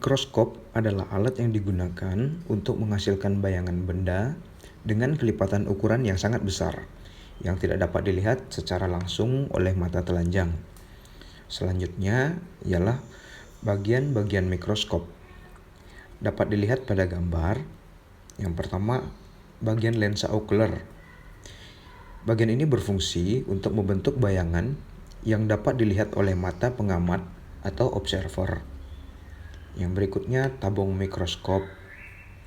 Mikroskop adalah alat yang digunakan untuk menghasilkan bayangan benda dengan kelipatan ukuran yang sangat besar, yang tidak dapat dilihat secara langsung oleh mata telanjang. Selanjutnya ialah bagian-bagian mikroskop. Dapat dilihat pada gambar. Yang pertama, bagian lensa okuler. Bagian ini berfungsi untuk membentuk bayangan yang dapat dilihat oleh mata pengamat atau observer. Yang berikutnya, tabung mikroskop.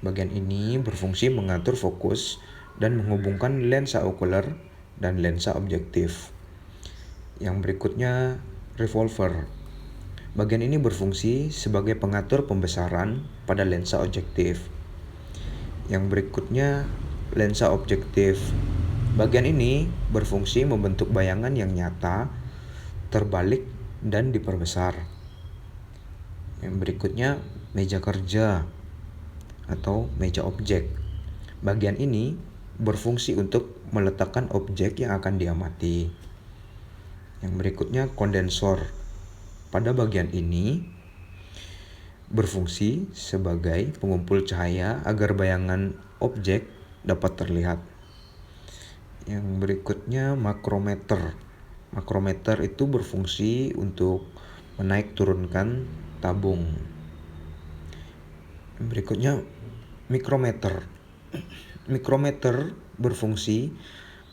Bagian ini berfungsi mengatur fokus dan menghubungkan lensa okuler dan lensa objektif. Yang berikutnya, revolver. Bagian ini berfungsi sebagai pengatur pembesaran pada lensa objektif. Yang berikutnya, lensa objektif. Bagian ini berfungsi membentuk bayangan yang nyata, terbalik, dan diperbesar. Yang berikutnya, meja kerja atau meja objek. Bagian ini berfungsi untuk meletakkan objek yang akan diamati. Yang berikutnya, kondensor. Pada bagian ini berfungsi sebagai pengumpul cahaya agar bayangan objek dapat terlihat. Yang berikutnya, makrometer. Makrometer itu berfungsi untuk menaik turunkan tabung. Berikutnya, mikrometer. Mikrometer berfungsi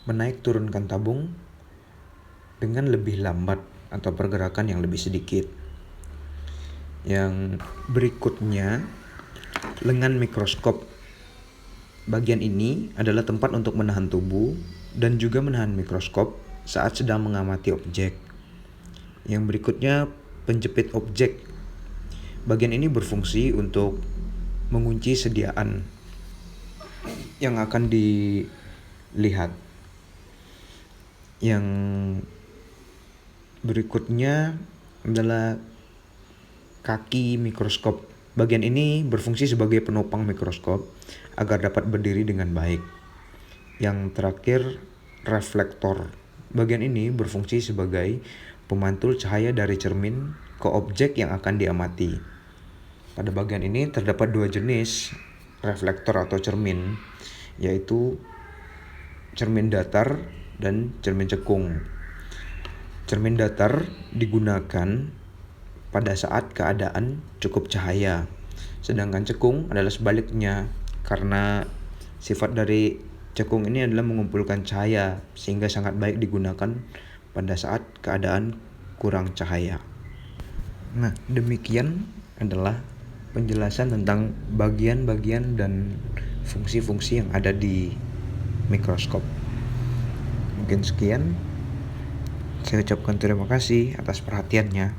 menaik turunkan tabung dengan lebih lambat atau pergerakan yang lebih sedikit. Yang berikutnya, lengan mikroskop. Bagian ini adalah tempat untuk menahan tubuh dan juga menahan mikroskop saat sedang mengamati objek. Yang berikutnya, penjepit objek. Bagian ini berfungsi untuk mengunci sediaan yang akan dilihat. Yang berikutnya adalah kaki mikroskop. Bagian ini berfungsi sebagai penopang mikroskop agar dapat berdiri dengan baik. Yang terakhir, reflektor. Bagian ini berfungsi sebagai pemantul cahaya dari cermin ke objek yang akan diamati. Pada bagian ini terdapat dua jenis reflektor atau cermin, yaitu cermin datar dan cermin cekung. Cermin datar digunakan pada saat keadaan cukup cahaya, sedangkan cekung adalah sebaliknya, karena sifat dari cekung ini adalah mengumpulkan cahaya sehingga sangat baik digunakan pada saat keadaan kurang cahaya. Nah, demikian adalah penjelasan tentang bagian-bagian dan fungsi-fungsi yang ada di mikroskop. Mungkin sekian. Saya ucapkan terima kasih atas perhatiannya.